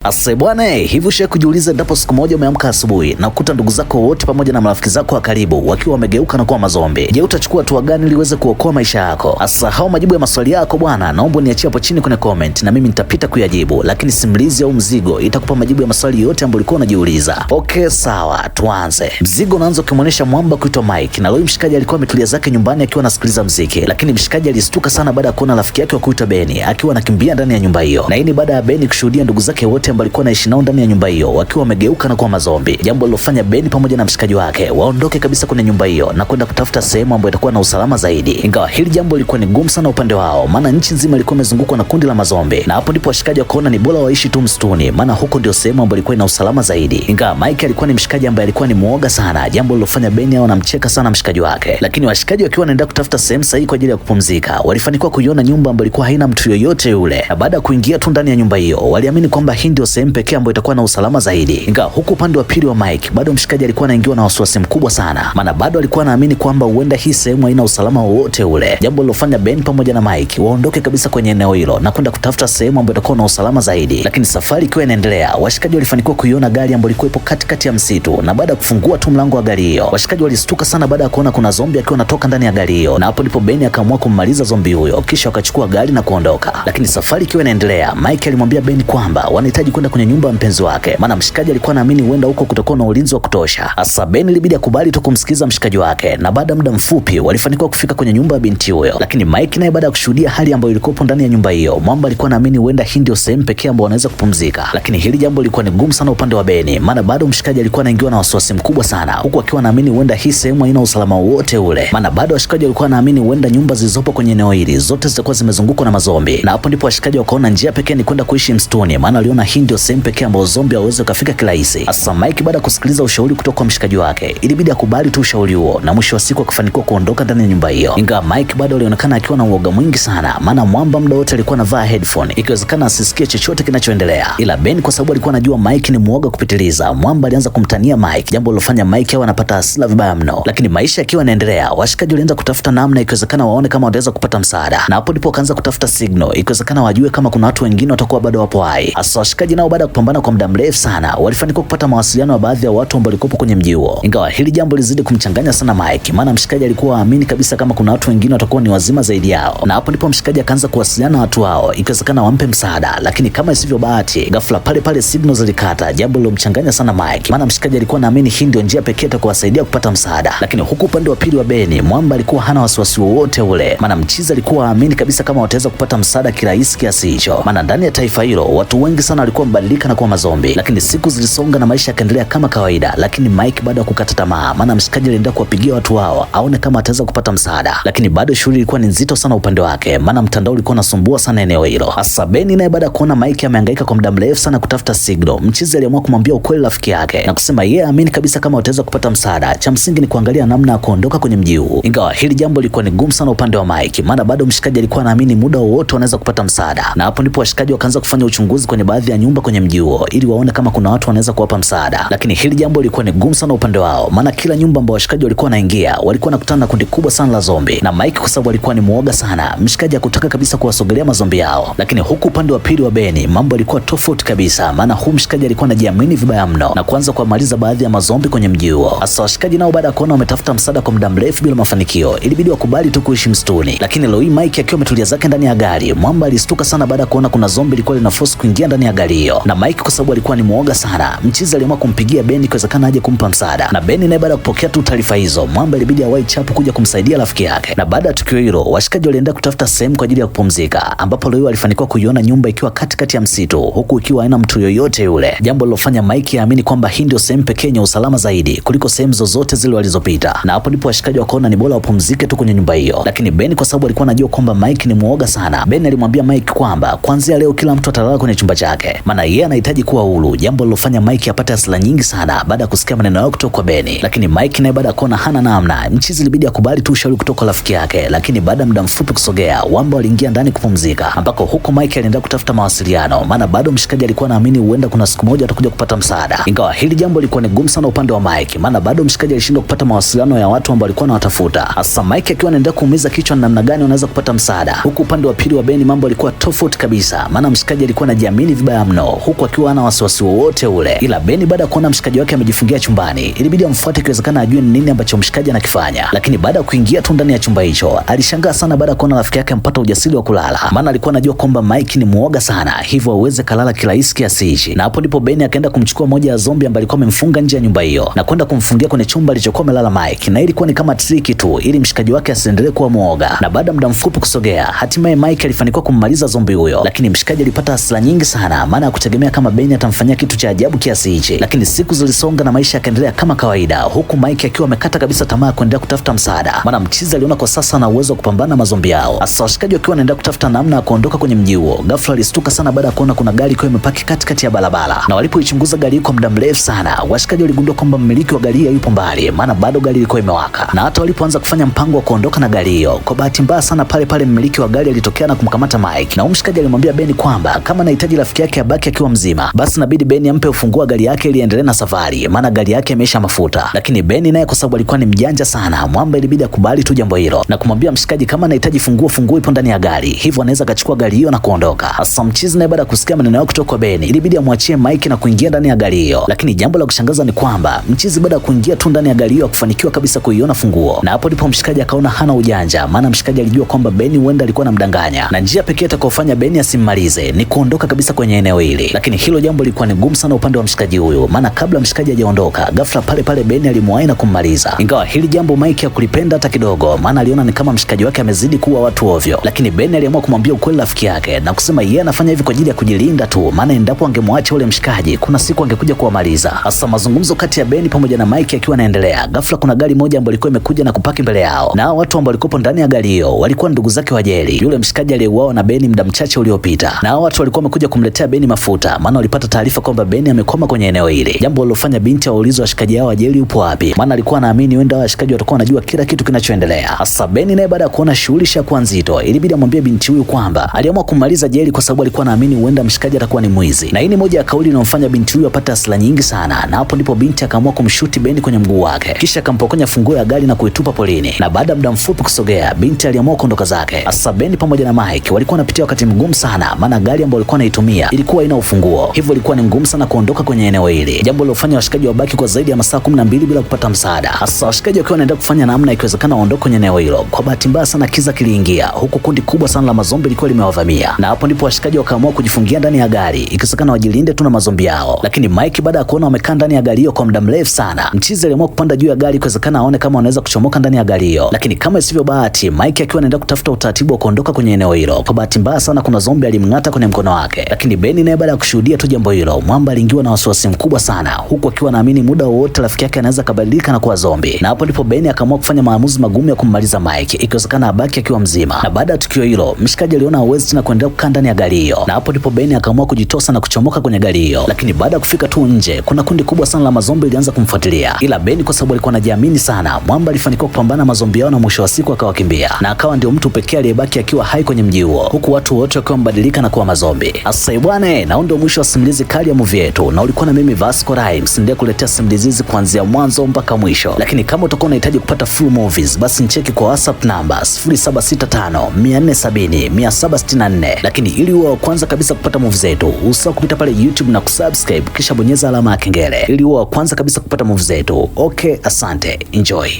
Ase bwana, hivi ushawahi kujiuliza endapo siku moja umeamka asubuhi na kukuta ndugu zako wote pamoja na marafiki zako wa karibu wakiwa wamegeuka na kuwa mazombi? Je, utachukua hatua gani ili uweze kuokoa maisha yako? Asa hao majibu ya maswali yako bwana, naomba niachie hapo chini kwenye comment na mimi nitapita kuyajibu, lakini simulizi au mzigo itakupa majibu ya maswali yote ambayo ulikuwa unajiuliza. Okay, sawa, tuanze. Mzigo unaanza ukimwonyesha mwamba kuitwa Mike, na leo mshikaji alikuwa ametulia zake nyumbani akiwa anasikiliza muziki, lakini mshikaji alistuka sana baada ya kuona rafiki yake wa kuitwa Benny akiwa anakimbia ndani ya nyumba hiyo. Na hii ni baada ya Benny kushuhudia ndugu zake wote ambao alikuwa anaishi nao ndani ya nyumba hiyo wakiwa wamegeuka na kuwa mazombi, jambo lilofanya Benny pamoja na mshikaji wake waondoke kabisa kwenye nyumba hiyo na kwenda kutafuta sehemu ambayo itakuwa na usalama zaidi. Ingawa hili jambo lilikuwa ni gumu sana upande wao, maana nchi nzima ilikuwa imezungukwa na kundi la mazombi, na hapo ndipo washikaji wakaona ni bora waishi tu msituni, maana huko ndio sehemu ambayo ilikuwa ina usalama zaidi. Ingawa Mike alikuwa ni mshikaji ambaye alikuwa ni muoga sana, jambo lilofanya Benny au anamcheka sana mshikaji wake. Lakini washikaji wakiwa wanaenda kutafuta sehemu sahihi kwa ajili ya kupumzika, walifanikiwa kuiona nyumba ambayo ilikuwa haina mtu yoyote yule, na baada ya kuingia tu ndani ya nyumba hiyo waliamini kwamba hii ndio sehemu pekee ambayo itakuwa na usalama zaidi. Ingawa huku upande wa pili wa Mike bado mshikaji alikuwa anaingiwa na wasiwasi mkubwa sana, maana bado alikuwa anaamini kwamba huenda hii sehemu haina usalama wowote ule, jambo lilofanya Ben pamoja na Mike waondoke kabisa kwenye eneo hilo na kwenda kutafuta sehemu ambayo itakuwa na usalama zaidi. Lakini safari ikiwa inaendelea, washikaji walifanikiwa kuiona gari ambayo ilikuwa ipo katikati ya msitu, na baada ya kufungua tu mlango wa gari hiyo, washikaji walistuka sana baada ya kuona kuna zombi akiwa anatoka ndani ya gari hiyo, na hapo ndipo Ben akaamua kummaliza zombi huyo, kisha wakachukua gari na kuondoka. Lakini safari ikiwa inaendelea, Mike alimwambia Ben kwamba wanahitaji kwenda kwenye nyumba ya mpenzi wake, maana mshikaji alikuwa anaamini huenda huko kutakuwa na ulinzi wa kutosha. Asa Ben ilibidi akubali tu kumsikiza mshikaji wake, na baada ya muda mfupi walifanikiwa kufika kwenye nyumba ya binti huyo. Lakini Mike naye baada ya kushuhudia hali ambayo ilikuwa ndani ya nyumba hiyo, mwamba alikuwa anaamini huenda hii ndio sehemu pekee ambayo wanaweza kupumzika. Lakini hili jambo lilikuwa ni gumu sana upande wa Ben, maana bado mshikaji alikuwa anaingiwa na wasiwasi mkubwa sana, huku akiwa anaamini huenda hii sehemu haina usalama wowote ule, maana bado washikaji walikuwa wanaamini huenda nyumba zilizopo kwenye eneo hili zote zitakuwa zimezungukwa na mazombi. Na hapo ndipo washikaji wakaona njia pekee ni kwenda kuishi msituni, maana waliona hii ndio sehemu pekee ambayo zombi hawawezi kufika kirahisi. Asa Mike baada ya kusikiliza ushauri kutoka kwa mshikaji wake, ilibidi akubali tu ushauri huo, na mwisho wa siku akafanikiwa kuondoka ndani ya nyumba hiyo. Ingawa Mike bado alionekana akiwa na uoga mwingi sana, maana mwamba muda wote alikuwa anavaa headphone ikiwezekana asisikie chochote kinachoendelea. Ila Ben kwa sababu alikuwa anajua Mike ni muoga kupitiliza, mwamba alianza kumtania Mike, jambo lilofanya Mike awe anapata hasira vibaya mno. Lakini maisha yakiwa yanaendelea, washikaji walianza kutafuta namna ikiwezekana waone kama wataweza kupata msaada, na hapo ndipo wakaanza kutafuta signal ikiwezekana wajue kama kuna watu wengine watakuwa bado wapo hai. Hasa washikaji nao baada ya kupambana kwa muda mrefu sana walifanikiwa kupata mawasiliano ya baadhi ya watu ambao walikuwa kwenye mji huo. Ingawa hili jambo lizidi kumchanganya sana Mike, maana mshikaji alikuwa aamini kabisa kama kuna watu wengine watakuwa ni wazima zaidi yao, na hapo ndipo mshikaji akaanza kuwasiliana na watu hao ikiwezekana wampe msaada. Lakini kama isivyo bahati, ghafla pale pale signal zilikata, jambo lilomchanganya sana Mike, maana mshikaji alikuwa naamini hii ndio njia pekee itakayowasaidia kupata msaada. Lakini huku upande wa pili wa Benny, mwamba alikuwa hana wasiwasi wowote ule, maana mchizi alikuwa aamini kabisa kama wataweza kupata msaada kirahisi kiasi hicho, maana ndani ya taifa hilo watu wengi sana walikuwa mbadilika na kuwa mazombi. Lakini siku zilisonga na maisha yakaendelea kama kawaida, lakini Mike baada ya kukata tamaa, maana mshikaji alienda kuwapigia watu hao aone kama ataweza kupata msaada, lakini bado shughuli ilikuwa ni nzito sana upande wake, maana mtandao ulikuwa unasumbua sana eneo hilo. Hasa Benny naye baada ya kuona Mike amehangaika kwa muda mrefu sana kutafuta signal, mchizi aliamua kumwambia ukweli rafiki yake na kusema yeye aamini kabisa kama wataweza kupata msaada, cha msingi ni kuangalia namna ya kuondoka kwenye mji huu. Ingawa hili jambo lilikuwa ni gumu sana upande wa Mike, maana bado mshikaji alikuwa anaamini muda wowote wanaweza kupata msaada, na hapo ndipo washikaji wakaanza kufanya uchunguzi kwenye baadhi ya nyumba kwenye mji huo ili waone kama kuna watu wanaweza kuwapa msaada. Lakini hili jambo lilikuwa ni gumu sana upande wao, maana kila nyumba ambayo washikaji walikuwa wanaingia walikuwa wanakutana na kundi kubwa sana la zombi, na Mike kwa sababu alikuwa ni muoga sana, mshikaji hakutaka kabisa kuwasogelea mazombi hao. Lakini huku upande wa pili wa Benny mambo yalikuwa tofauti kabisa, maana huu mshikaji alikuwa anajiamini vibaya mno na kuanza kuwamaliza baadhi ya mazombi kwenye mji huo. Hasa washikaji nao baada ya kuona wametafuta msaada kwa muda mrefu bila mafanikio, ilibidi wakubali tu kuishi msituni. Lakini leo hii Mike akiwa ametulia zake ndani ya gari, mwamba alistuka sana baada ya kuona kuna zombi lilikuwa lina force kuingia ndani ya gari hiyo, na Mike kwa sababu alikuwa ni muoga sana, mchizi aliamua kumpigia Benny ikiwezekana aje kumpa msaada. Na Benny naye baada ya kupokea tu taarifa hizo, mwamba ilibidi awai chapu kuja kumsaidia rafiki yake. Na baada ya tukio hilo, washikaji walienda kutafuta sehemu kwa ajili ya kupumzika, ambapo leo alifanikiwa kuiona nyumba ikiwa katikati ya msitu, huku ikiwa haina mtu yoyote yule, jambo lilofanya Mike aamini kwamba hii ndio sehemu pekee yenye usalama zaidi kuliko sehemu zozote zile walizopita. Na hapo ndipo washikaji wakaona ni bora wapumzike tu kwenye nyumba hiyo. Lakini Benny kwa sababu alikuwa anajua kwamba Mike ni muoga sana, Benny alimwambia Mike kwamba kuanzia leo kila mtu atalala kwenye chumba chake, maana yeye anahitaji kuwa huru, jambo lilofanya Mike apate hasira nyingi sana baada ya kusikia maneno yao kutoka kwa Benny. Lakini Mike naye baada ya kuona hana namna, mchizi ilibidi akubali tu ushauri kutoka kwa rafiki yake. Lakini baada ya muda mfupi kusogea, wamba waliingia ndani kupumzika, ambako huko Mike alienda kutafuta mawasiliano, maana bado mshikaji alikuwa anaamini huenda kuna siku moja atakuja kupata msaada. Ingawa hili jambo lilikuwa ni gumu sana upande wa Mike, maana bado mshikaji alishindwa kupata mawasiliano ya watu ambao walikuwa wanawatafuta. Hasa Mike akiwa anaendelea kuumiza kichwa na namna gani wanaweza kupata msaada, huku upande wa pili wa Benny mambo yalikuwa tofauti kabisa, maana mshikaji alikuwa anajiamini vibaya mno, huku akiwa hana wasiwasi wowote ule. Ila Beni baada ya kuona mshikaji wake amejifungia chumbani, ilibidi amfuate ikiwezekana ajue ni nini ambacho mshikaji anakifanya. Lakini baada ya kuingia tu ndani ya chumba hicho, alishangaa sana baada ya kuona rafiki yake ampata ujasiri wa kulala, maana alikuwa anajua kwamba Mike ni muoga sana, hivyo hawezi kalala kirahisi kiasi hichi. Na hapo ndipo Beni akaenda kumchukua moja ya zombi ambaye alikuwa amemfunga nje ya nyumba hiyo na kwenda kumfungia kwenye chumba alichokuwa amelala Mike, na ilikuwa ni kama triki tu ili mshikaji wake asiendelee kuwa muoga. Na baada muda mfupi kusogea, hatimaye Mike alifanikiwa kummaliza zombi huyo, lakini mshikaji alipata hasira nyingi sana, maana hakutegemea kama Beni atamfanyia kitu cha ajabu kiasi hichi. Lakini siku zilisonga na maisha yakaendelea kama kawaida, huku Mike akiwa amekata kabisa tamaa kuendelea kutafuta msaada, maana mchizi aliona kwa sasa ana uwezo wa kupambana na mazombi yao. Hasa washikaji wakiwa wanaendelea kutafuta namna ya kuondoka kwenye mji huo, ghafla alistuka sana baada ya kuona kuna gari ikiwa imepaki katikati ya barabara. Na walipoichunguza gari hiyo kwa muda mrefu sana, washikaji waligundua kwamba mmiliki wa gari hiyo yupo mbali, maana bado gari ilikuwa imewaka. Na hata walipoanza kufanya mpango wa kuondoka na gari hiyo, kwa bahati mbaya sana pale pale mmiliki wa gari alitokea na kumkamata Mike. Na mshikaji alimwambia Beni kwamba kama anahitaji rafiki yake abaki akiwa mzima, basi inabidi Beni ampe ufunguo wa gari yake ili endelee na safari, maana gari yake imeisha mafuta. Lakini Beni naye kwa sababu alikuwa ni mjanja sana, mwamba ilibidi akubali tu jambo hilo na kumwambia mshikaji kama anahitaji funguo ipo ndani ya gari, hivyo anaweza akachukua gari hiyo na kuondoka. Hasa mchizi naye baada ya kusikia maneno yao kutoka kwa Beni, ilibidi amwachie Mike na kuingia ndani ya gari hiyo. Lakini jambo la kushangaza ni kwamba mchizi baada ya kuingia tu ndani ya gari hiyo hakufanikiwa kabisa kuiona funguo. Na hapo ndipo mshikaji akaona hana ujanja, maana mshikaji alijua kwamba Beni huenda alikuwa anamdanganya, na njia pekee itakayofanya Beni asimmalize ni kuondoka kabisa kwenye eneo hili. Lakini hilo jambo lilikuwa ni ngumu sana upande wa mshikaji huyo, maana kabla mshikaji hajaondoka, ghafla pale pale Beni alimwahi na kummaliza. Ingawa hili jambo Mike hakulipenda hata kidogo, maana aliona ni kama mshikaji wake amezidi kuwa watu ovyo. Lakini Beni aliamua kumwambia ukweli rafiki yake na kusema yeye anafanya hivi kwa ajili ya kujilinda tu, maana endapo angemwacha ule mshikaji kuna siku angekuja kuwamaliza. Hasa mazungumzo kati ya Beni pamoja na Mike akiwa yanaendelea, ghafla kuna gari moja ambayo ilikuwa imekuja na kupaki mbele yao, na watu ambao walikuwa ndani ya gari hiyo walikuwa ndugu zake wa Jerry, yule mshikaji aliyeuawa na Beni muda mchache uliopita. Na watu walikuwa wamekuja kumletea Beni mafuta, maana walipata taarifa kwamba Beni amekwama kwenye eneo hili, jambo lilofanya binti aulizwe washikaji hao wa Jerry upo wapi, maana alikuwa anaamini huenda washikaji watakuwa wanajua kila kitu kinachoendelea. Hasa Beni naye baada ya kuona shughuli ishakuwa nzito, ilibidi amwambie binti huyu kwamba aliamua kumaliza Jerry kwa sababu alikuwa anaamini huenda mshikaji atakuwa ni mwizi. Na hii ni moja ya kauli inayomfanya binti huyu apate hasira nyingi sana, na hapo ndipo binti akaamua kumshuti Beni kwenye mguu wake, kisha akampokonya funguo ya gari na kuitupa polini. Na baada ya muda mfupi kusogea, binti aliamua kuondoka zake. Hasa Beni pamoja na Mike walikuwa wanapitia wakati mgumu sana, maana gari ambayo walikuwa wanaitumia ilikuwa haina ufunguo, hivyo ilikuwa ni ngumu sana kuondoka kwenye eneo hili, jambo lilofanya washikaji wabaki kwa zaidi ya masaa 12 bila kupata msaada. Hasa washikaji wakiwa wanaendelea kufanya namna ikiwezekana waondoke kwenye eneo hilo, kwa bahati mbaya sana kiza kiliingia, huku kundi kubwa sana la mazombi lilikuwa limewavamia. Na hapo ndipo washikaji wakaamua kujifungia ndani ya gari ikiwezekana wajilinde tu na mazombi yao. Lakini Mike baada ya kuona wamekaa ndani ya gari hiyo kwa muda mrefu sana, mchizi aliamua kupanda juu ya gari ikiwezekana aone kama wanaweza kuchomoka ndani ya gari hiyo. Lakini kama isivyo bahati, Mike akiwa anaenda kutafuta utaratibu wa kuondoka kwenye eneo hilo, kwa bahati mbaya sana kuna zombi alimng'ata kwenye mkono wake. Lakini Beni naye baada ya kushuhudia tu jambo hilo, mwamba aliingiwa na wasiwasi mkubwa sana, huku akiwa naamini muda wowote rafiki yake anaweza kubadilika na kuwa zombi. Na hapo ndipo Beni akaamua kufanya maamuzi magumu ya kummaliza Mike ikiwezekana abaki akiwa mzima. Na baada ya tukio hilo, mshikaji aliona hawezi tena kuendelea kukaa ndani ya gari hiyo, na hapo ndipo Beni akaamua kujitosa na kuchomoka kwenye gari hiyo. Lakini baada ya kufika tu nje, kuna kundi kubwa sana la mazombi ilianza kumfuatilia, ila Beni kwa sababu alikuwa anajiamini sana, mwamba alifanikiwa kupambana na mazombi yao na mwisho wa siku akawakimbia, na akawa ndio mtu pekee aliyebaki akiwa hai kwenye mji huo, huku watu wote wakiwa mbadilika na kuwa mazombi. Asa bwana, na ndio mwisho wa simulizi kali ya movie yetu, na ulikuwa na mimi Vasco Rhymes ndiye kuletea simulizi hizi kuanzia mwanzo mpaka mwisho. Lakini kama utakuwa unahitaji kupata full movies, basi nicheki kwa WhatsApp namba 0765470764. Lakini ili uwe wa kwanza kabisa kupata movies zetu, usahau kupita pale YouTube na kusubscribe kisha bonyeza alama ya kengele ili uwe wa kwanza kabisa kupata movies zetu. Okay, asante, enjoy.